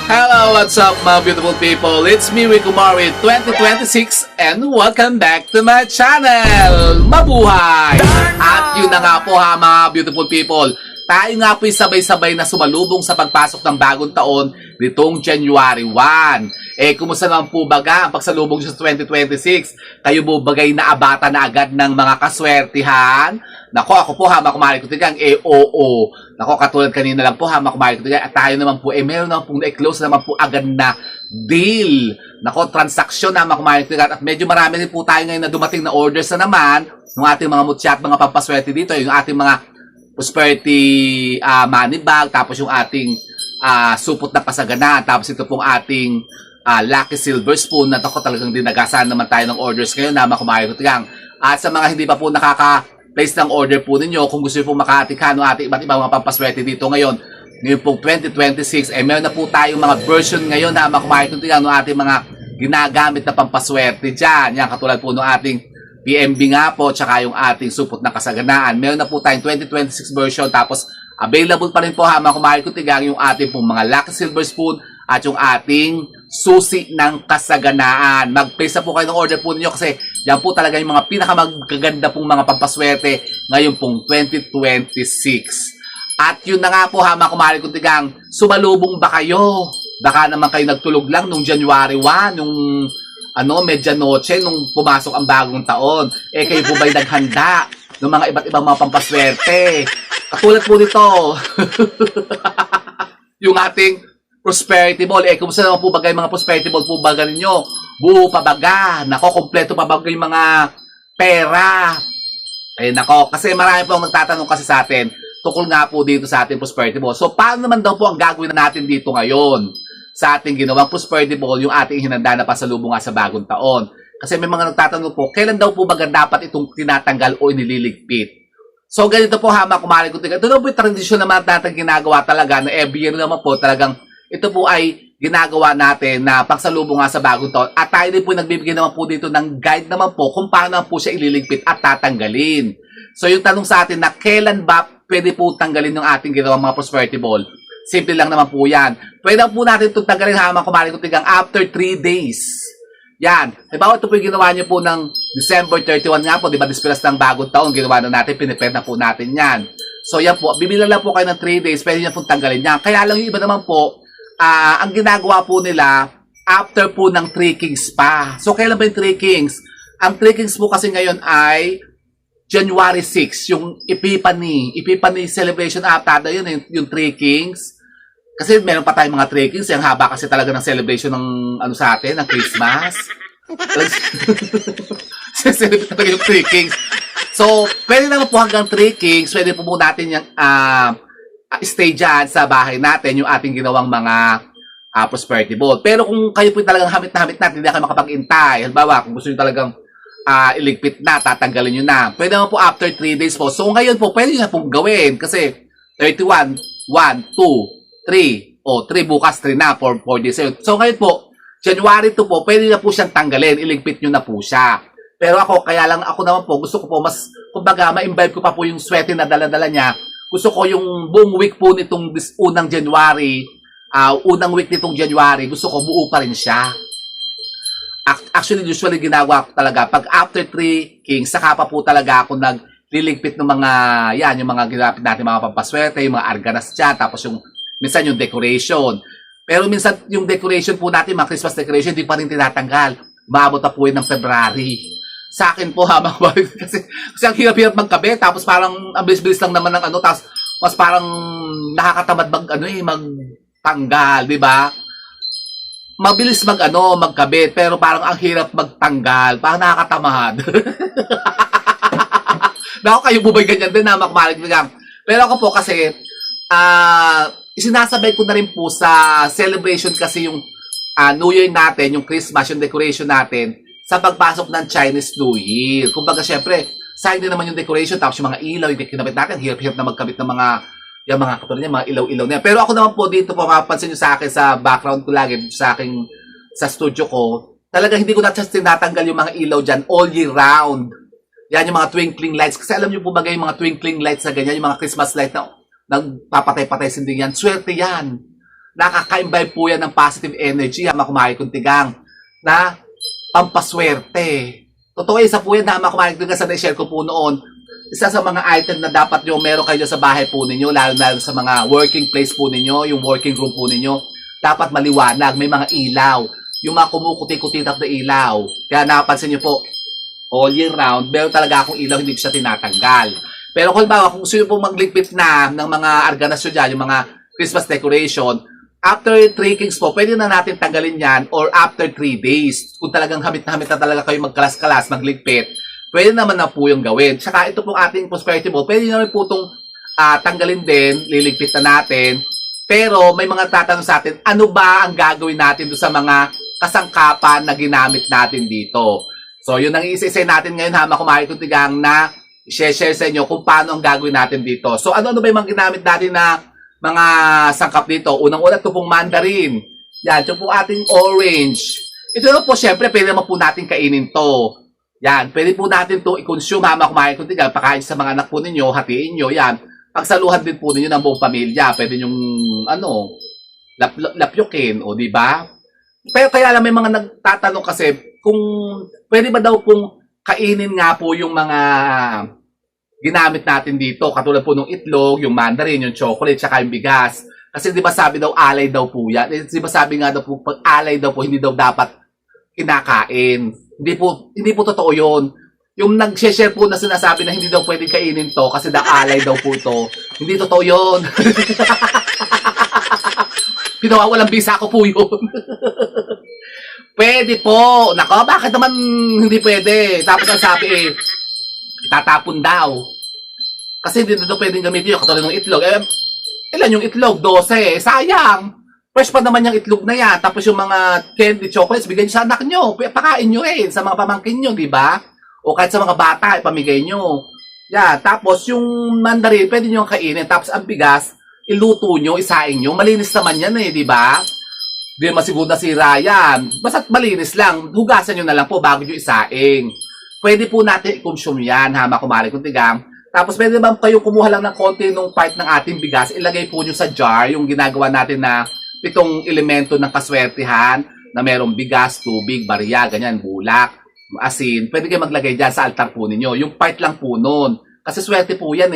Hello, what's up mga beautiful people? It's me, Rico Mari 2026 and welcome back to my channel! Mabuhay! At yun na nga po ha mga beautiful people, tayo nga po'y sabay-sabay na sumalubong sa pagpasok ng bagong taon nitong January 1. Kumusta naman po baga ang pagsalubong sa 2026? Kayo po bagay na abata na agad ng mga kaswertihan? Nako, ako po ha, makumari ko tigang, oo. Nako, katulad kanina lang po ha, makumari ko tigang, at tayo naman po, meron naman po na-close naman po agad na deal. Nako, transaksyon ha, makumari ko tigang, at medyo marami rin po tayo ngayon na dumating na orders na naman, ng ating mga mutya at mga pampaswerte dito, yung ating mga prosperity money bag, tapos yung ating supot na kasaganaan, tapos ito pong ating lucky silver spoon, na ako talagang dinagasan naman tayo ng orders ngayon na makumari ko tigang. At sa mga hindi pa po place ng order po ninyo, kung gusto nyo pong makatikhan ng ating iba't ibang mga pampaswerte dito ngayon pong 2026, meron na po tayong mga version ngayon na makumakituntigan ng ating mga ginagamit na pampaswerte dyan. Yan, katulad po ng ating PMB nga po, tsaka yung ating supot na kasaganaan. Meron na po tayong 2026 version, tapos available pa rin po ha, makumakituntigan yung ating pong mga lucky silver spoon at yung ating susi ng kasaganaan. Mag-place na po kayo ng order po ninyo kasi yan po talaga yung mga pinakamagaganda pong mga pampaswerte ngayon pong 2026. At yun na nga po ha, mga kumari kong tigang, sumalubong ba kayo? Baka naman kayo nagtulog lang nung January 1, nung medianoche, nung pumasok ang bagong taon. Kayo po ba'y naghanda ng mga iba't ibang mga pampaswerte? Katulad po nito, yung ating prosperity ball. Kumusta naman po bagay mga prosperity ball po baga ninyo? Buo pa baga? Nako, kompleto pa bagay yung mga pera? Nako, kasi marami po ang nagtatanong kasi sa atin tungkol nga po dito sa ating prosperity ball. So, paano naman daw po ang gagawin natin dito ngayon sa ating ginawang prosperity ball, yung ating hinanda na pasalubong nga sa bagong taon? Kasi may mga nagtatanong po, kailan daw po baga dapat itong tinatanggal o inililigpit? So, ganito po ha, mga kumari ko. Ito daw po yung tradisyon naman natin ginagawa talaga na every year naman po talagang ito po ay ginagawa natin na pagsalubong nga sa bagong taon. At tayo din po nagbibigay naman po dito ng guide naman po kung paano po siya ililigpit at tatanggalin. So yung tanong sa atin na kailan ba pwede po tanggalin yung ating ginawang mga prosperity ball? Simple lang naman po yan. Pwede po natin itong tanggalin ha, mga kumari ko tigang after 3 days. Yan. Diba ito po yung ginawa nyo po ng December 31 nga po, diba dispiras ng bagong taon, ginawa na natin, pinipred na po natin yan. So yan po, bibilang lang po kayo ng 3 days, pwede nyo pong tanggalin yan. Kaya lang yung iba naman po, ang ginagawa po nila after po ng 3 Kings pa. So, kailan ba yung 3 Kings? Ang 3 Kings po kasi ngayon ay January 6, yung Epiphany celebration ata yun, yung 3 Kings. Kasi meron pa tayong mga 3 Kings, yung haba kasi talaga ng celebration ng sa atin, ng Christmas. Celebrate talaga yung 3 Kings. So, pwede naman po hanggang 3 Kings, pwede po natin yung stay dyan sa bahay natin yung ating ginawang mga prosperity ball. Pero kung kayo po talagang hamit na hamit natin, hindi kayo makapag-intay. Halimbawa, kung gusto nyo talagang iligpit na, tatanggalin nyo na. Pwede naman po after 3 days po. So ngayon po, pwede nyo na pong gawin. Kasi 31, 1, 2, 3. O, 3 bukas, 3 na, 4 days. So ngayon po, January 2 po, pwede na po siyang tanggalin. Iligpit nyo na po siya. Pero ako, kaya lang ako naman po, gusto ko po mas, kumbaga, ma-imbibe ko pa po yung sweaty na dala-dala niya. Gusto ko yung buong week po nitong unang January, gusto ko buo pa rin siya. Actually, usually ginagawa ko talaga, pag after 3 Kings, saka pa po talaga ako nagliligpit ng mga, yung mga ginapit natin, mga pampaswerte, yung mga arganas dyan, tapos minsan yung decoration. Pero minsan yung decoration po natin, mga Christmas decoration, hindi pa rin tinatanggal. Maabot na po yun ng February. Sa akin po ha, kasi ang hirap-hirap magkabit, tapos parang ang bilis-bilis lang naman ng tapos mas parang nakakatamad magtanggal, di ba? Mabilis magkabit, pero parang ang hirap magtanggal, parang nakakatamad. Naku, kayo po ba'y ganyan din na makmalig lang? Pero ako po kasi, isinasabay ko na rin po sa celebration kasi yung New Year natin, yung Christmas, yung decoration natin, sa pagpasok ng Chinese New Year. Kumbaga, syempre, sayang din naman yung decoration, tapos yung mga ilaw, yung kinabit natin, hirap-hirap na magkabit ng mga katulad niya, mga ilaw-ilaw niya. Pero ako naman po dito, mapapansin nyo sa akin, sa background ko lagi, sa studio ko, talaga hindi ko na just tinatanggal yung mga ilaw dyan all year round. Yan yung mga twinkling lights. Kasi alam nyo po bagay yung mga twinkling lights na ganyan, yung mga Christmas light na nagpapatay-patay sinding yan. Swerte yan. nakaka-imbibe po yan ng positive energy, mga kumain kong tigang, na pampaswerte. Totoo, isa po yan na mga kumain kong tigang sa na-share ko po noon. Isa sa mga item na dapat nyo meron kayo sa bahay po ninyo, lalo sa mga working place po ninyo, yung working room po ninyo, dapat maliwanag, may mga ilaw, yung mga kumukuti-kutitap na ilaw. Kaya napansin nyo po, all year round, meron talaga akong ilaw, hindi ko siya tinatanggal. Pero kung bawa, kung gusto nyo po magligpit na ng mga arganasyon dyan, yung mga Christmas decoration, after 3 kings po, pwede na natin tanggalin yan or after 3 days. Kung talagang hamit na talaga kayo magkalas-kalas, magligpit, pwede naman na po yung gawin. Tsaka ito pong ating prosperity ball, pwede naman po itong tanggalin din, liligpit na natin. Pero may mga tatanong sa atin, ano ba ang gagawin natin doon sa mga kasangkapan na ginamit natin dito? So, yun ang isa-isa natin ngayon, mga kumain kong tigang, na i-share sa inyo kung paano ang gagawin natin dito. So, ano-ano ba yung mga ginamit natin na mga sangkap dito? Unang-una, ito pong mandarin. Yan, ito pong ating orange. Ito na po, syempre, pwede naman po natin kainin to. Yan, pwede po natin to i-consume, mga kumain kong tigang, pakain sa mga anak po ninyo, hatiin nyo, yan. Pagsaluhan din po ninyo ng buong pamilya. Pwede nyong, lapyokin, o di ba? Pero kaya lang may mga nagtatanong kasi kung pwede ba daw pong kainin nga po yung mga ginamit natin dito. Katulad po ng itlog, yung mandarin, yung chocolate, tsaka yung bigas. Kasi di ba sabi daw alay daw po yan. Di ba sabi nga daw po pag alay daw po hindi daw dapat kinakain. Hindi po totoo yun. Yung nag-share po na sinasabi na hindi daw pwedeng kainin to kasi daw alay daw po to. Hindi totoo yun. Pinawawalang bisa ko po yun. Pwede po. Nako, bakit naman hindi pwede? Tapos ang sabi itatapon daw. Kasi hindi na daw pwedeng gamitin yun. Katulad ng itlog. Ilan yung itlog? 12. Sayang. Fresh pa naman yung itlog na yan. Tapos yung mga candy chocolates, bigyan nyo sa anak nyo. Pakain nyo rin sa mga pamangkin nyo, di ba? O kahit sa mga bata, ipamigay nyo. Yeah, tapos yung mandarin, pwede nyo kainin. Tapos ang bigas, iluto nyo, isaing nyo. Malinis naman yan di ba? Di naman siguro nasira yan. Basta't malinis lang. Hugasan nyo na lang po bago nyo isaing. Pwede po natin i-consume yan, mga kumari kong tigang. Tapos pwede ba kayo kumuha lang ng konti nung part ng ating bigas, ilagay po nyo sa jar, yung ginagawa natin na 7 elemento ng kaswertihan, na merong bigas, tubig, barya, ganyan, bulak, asin. Pwede kayo maglagay dyan sa altar po ninyo. Yung part lang po nun. Kasi swerte po yan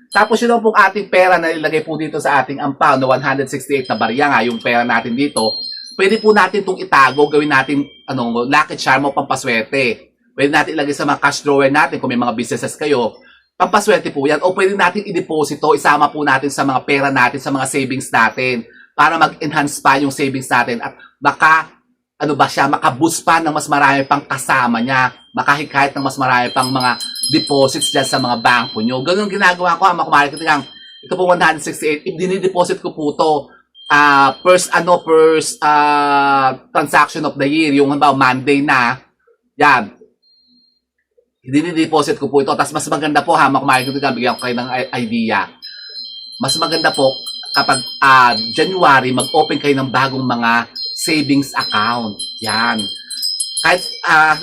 Tapos yun pong ating pera na ilagay po dito sa ating ampaw na 168 na barya nga, yung pera natin dito. Pwede po natin itong itago, gawin natin lucky charm o pampaswerte. Pwede natin ilagay sa mga cash drawer natin kung may mga businesses kayo. Pampaswerte po yan. O pwede natin i-deposito, isama po natin sa mga pera natin, sa mga savings natin para mag-enhance pa yung savings natin at baka makaboost pa ng mas marami pang kasama niya, makahikayat ng mas marami pang mga deposits dyan sa mga bangko nyo. Ganun ginagawa ko, mga kumari ko tingnan. Ito po 168, dinideposit ko po to first transaction of the year, yung Monday na, yan. Dinideposit ko po ito. Tapos mas maganda po, mga kumari ko tingnan, bigyan ko kayo ng idea. Mas maganda po, kapag January, mag-open kayo ng bagong mga savings account. Yan. Kahit,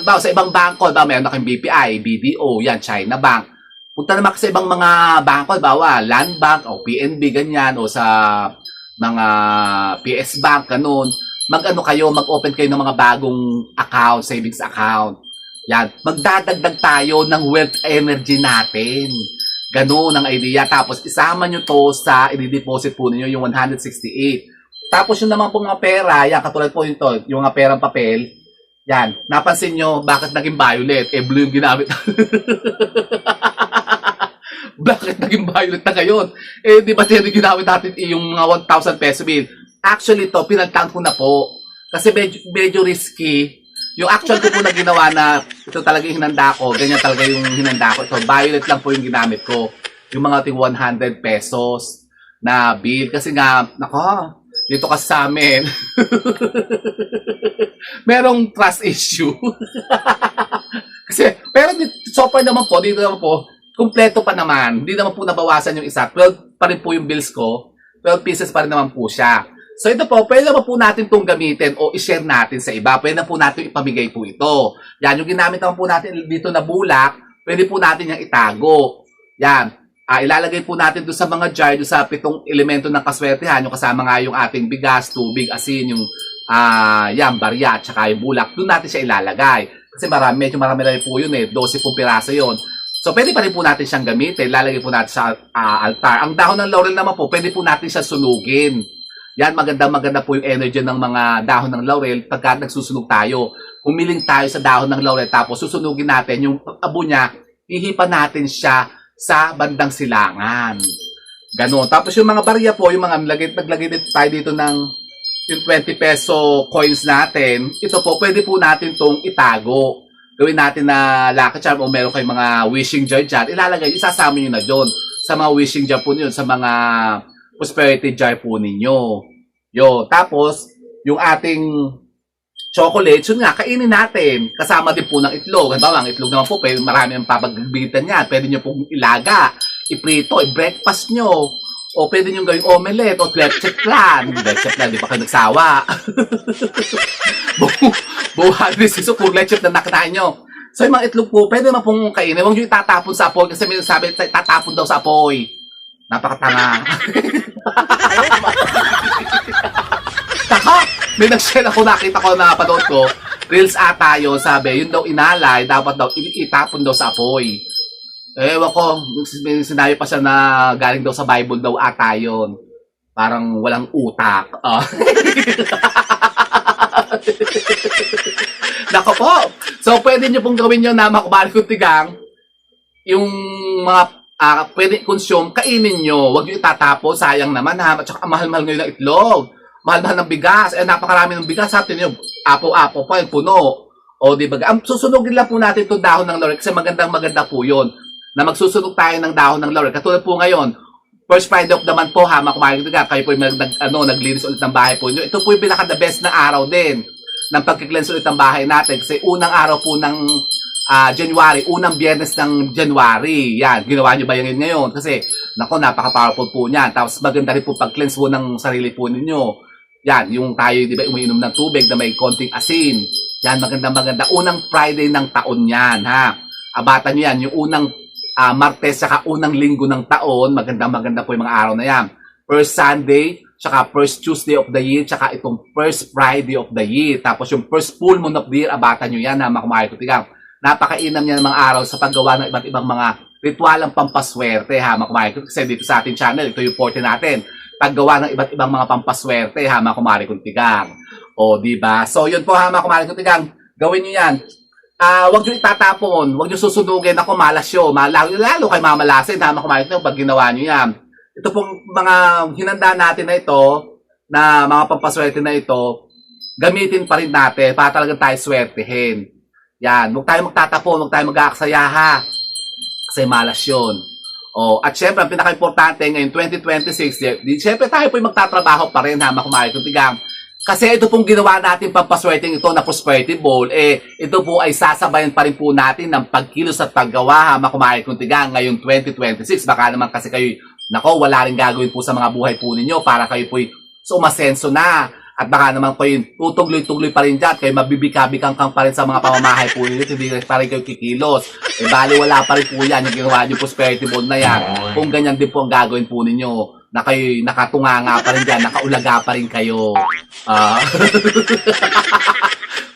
sa ibang bangko, mayroon na kayong BPI, BDO, yan, China Bank. Punta naman sa ibang mga bangko, Land Bank, o PNB, ganyan, o sa mga PS Bank, ganun. Mag-open kayo ng mga bagong account, savings account. Yan. Magdadagdag tayo ng wealth energy natin. Ganun ang idea. Tapos, isama nyo to sa i-deposit po ninyo yung 168. Tapos, yung naman po mga pera, yan, katulad po ito, yung mga perang papel, yan. Napansin nyo, bakit naging violet? Blue yung ginamit. Bakit naging violet na ngayon? Di ba yung ginamit natin yung mga 1,000 peso bill? Actually, to pinagtaan ko na po. Kasi medyo risky. Yung actual ko po na ginawa na ito talaga yung hinanda ko, ganyan talaga yung hinanda ko. Ito, violet lang po yung ginamit ko. Yung mga 100 pesos na bill. Kasi nga, nako, dito kasi sa amin, merong trust issue. Kasi, pero so far naman po, dito naman po, kumpleto pa naman. Hindi naman po nabawasan yung isa. 12 pa rin po yung bills ko. 12 pieces pa rin naman po siya. So ito po, pwede naman po natin itong gamitin o i-share natin sa iba. Pwede na po natin ipamigay po ito. Yan, yung ginamit naman po natin dito na bulak, pwede po natin yung itago. Yan. ilalagay po natin doon sa mga jar, doon sa 7 elemento ng kaswertehan, yung kasama nga yung ating bigas, tubig, asin, yung yan, barya, tsaka yung bulak. Doon natin siya ilalagay. Kasi medyo marami po yun 12 pong piraso yun. So, pwede pa rin po natin siyang gamitin. Lalagay po natin sa altar. Ang dahon ng laurel naman po, pwede po natin siya sunugin. Yan, maganda po yung energy ng mga dahon ng laurel pagka nagsusunog tayo. Humiling tayo sa dahon ng laurel, tapos susunugin natin yung abo niya, ihipan natin siya sa bandang silangan. Ganon. Tapos yung mga barya po, yung mga naglagay tayo dito ng yung 20 peso coins natin, ito po, pwede po natin itong itago. Gawin natin na lucky charm o meron kayong mga wishing jar dyan, ilalagay, isasama nyo na dyan sa mga wishing jar po ninyo, sa mga prosperity jar po ninyo. Tapos, yung ating chocolate, yun nga, kainin natin. Kasama din po ng itlog. Halimbawa, ang itlog naman po, marami ang papagbitan niya. Pwede nyo pong ilaga, iprito, i-breakfast nyo. O pwede nyo gawing omelette o leche plan. Leche plan, di ba kayo nagsawa? Buhay din siso kung leche na nakitahin nyo. So yung mga itlog po, pwede naman pong kainin. Huwag nyo itatapon sa apoy kasi may sabi, tatapon daw sa apoy. Napakatanga. Taka! May nag-share ako, nakita ko na panood ko. Reels ata yun, sabi, yun daw inalay, dapat daw itapon daw sa apoy. Ewan ko, sinabi pa siya na galing daw sa Bible daw ata yun. Parang walang utak. Nako po. So, pwede nyo pong gawin yun na makubalik kong tigang. Yung mga pwede consume, kainin nyo. Huwag nyo itatapon, sayang naman ha. At saka mahal-mahal ngayon ng itlog. Mahal-mahal ng bigas. Napakarami ng bigas. Sa atin yun, apo-apo pa, yung puno. O, di ba? Susunugin lang po natin itong dahon ng laurel kasi magandang-maganda po yun. Na magsusunog tayo ng dahon ng laurel. Katulad po ngayon, First Friday of the month po ha, makumain kayo po yung naglinis ulit ng bahay po nyo. Ito po yung pinaka-the best na araw din ng pagkiklense ulit ng bahay natin. Kasi unang araw po ng January, unang biyernes ng January. Yan, ginawa nyo ba yan ngayon? Kasi, nako, napaka-powerful po niyan. Tapos maganda rin po pag-cleanse po ng sarili po ninyo. Yan, yung tayo, di ba, umiinom ng tubig na may konting asin. Yan, maganda-maganda. Unang Friday ng taon yan, ha. Abatan nyo yan, yung unang Martes, saka unang linggo ng taon, maganda-maganda po yung mga araw na yan. First Sunday, saka first Tuesday of the year, saka itong first Friday of the year. Tapos yung first full moon of the year, abatan nyo yan, ha, makumahay ko tigang. Napakainam niya ng mga araw sa paggawa ng iba't ibang mga ritualang pampaswerte, ha, makumahay ko. Kasi dito sa ating channel, ito yung forte natin. Paggawa ng iba't ibang mga pampaswerte, ha, makumahay ko tigang. O, diba? So, yun po, ha, makumahay ko tigang. Gawin nyo yan. Huwag nyo itatapon, huwag nyo susunugin ako, malas yun. Lalo kay mamalasin, tama kumain nyo pag ginawa nyo yan. Ito pong mga hinanda natin na ito, na mga pampaswerte na ito, gamitin pa rin natin para talagang tayo swertehin. Yan, huwag tayo magtatapon, huwag tayo mag-aaksaya ha. Kasi malas yun. At syempre, ang pinaka-importante ngayon, 2026, syempre tayo po yung magtatrabaho pa rin ha, makumain kong tigang. Kasi ito pong ginawa natin pampaswerteng ito na prosperity bowl, ito po ay sasabayan pa rin po natin ng pagkilos at paggawa, makumahay kong tigang ngayong 2026. Baka naman kasi kayo, nako, wala rin gagawin po sa mga buhay po ninyo para kayo po umasenso na. At baka naman kayo tutugloy-tugloy pa rin dyan, kayo mabibika-bikang pa rin sa mga pamamahay po ninyo, hindi pa rin kayo kikilos. Bali, wala pa rin po yan, yung ginawa nyo prosperity bowl na yan. Kung ganyan din po ang gagawin po ninyo, na kayo nakatunganga pa rin dyan, nakaulaga pa rin kayo.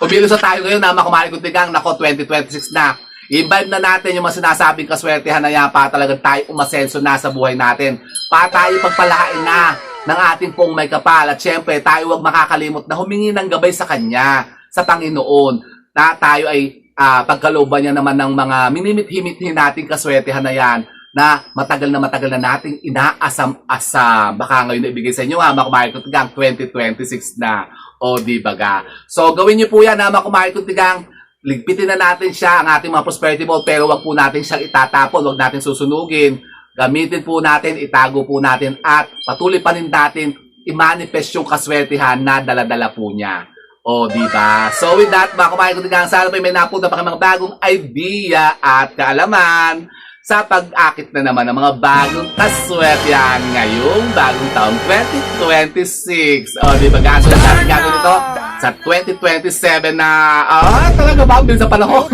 Kumilos na tayo ngayon na makumahay kong tigang, nako 2026 na. I-imbibe na natin yung mga sinasabing kaswertehan na yan para talagang tayo umasenso na sa buhay natin. Para tayo pagpalain na ng ating pong may kapal. At syempre, tayo huwag makakalimot na humingi ng gabay sa Kanya, sa Panginoon. Na tayo ay pagkalooban niya naman ng mga minimit-himit nating kaswertehan na yan na matagal na nating inaasam-asam. Baka ngayon na ibigay sa inyo ha, makumahay kong tigang 2026 na. O di baga. So gawin niyo po yan ha, makumahay kong tigang. Ligpitin na natin siya, ang ating mga prosperity bowl, pero wag po natin siyang itatapon, wag natin susunugin. Gamitin po natin, itago po natin, at patuloy pa rin natin i-manifest yung kaswertihan na dala-dala po niya. O, diba? So with that, mga kumain ko tigang, sana pa may napunta pa mga bagong idea at kaalaman sa pag-akit na naman ng mga bagong kaswertihan ngayong bagong taong 2026. O, diba? Gaso na natin gagawin ito sa 2027 na, talaga ba? Bilis sa panahon.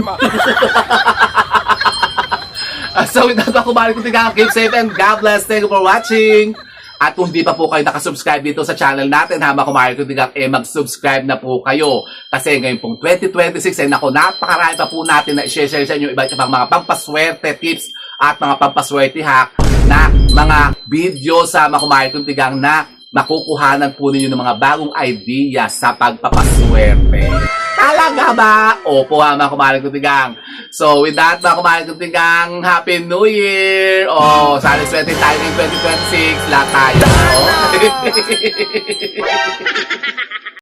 So, with that, kumari ko tigang, keep safe and God bless. Thank you for watching. At kung di pa po kayo nakasubscribe dito sa channel natin, mga kumari ko tigang, mag-subscribe na po kayo. Kasi ngayon pong 2026, napakarami pa po natin na i-share sa inyo iba't ibang mga pampaswerte tips at mga pampaswerte hack na mga video sa mga kumari ko tigang na makukuhanan po ninyo ng mga bagong idea sa pagpapaswerte. Talaga ba? Opo mga kumaring kutigang. So with that mga kumaring kutigang, Happy New Year! Sana swerte tayo ng 2026. Lahat tayo.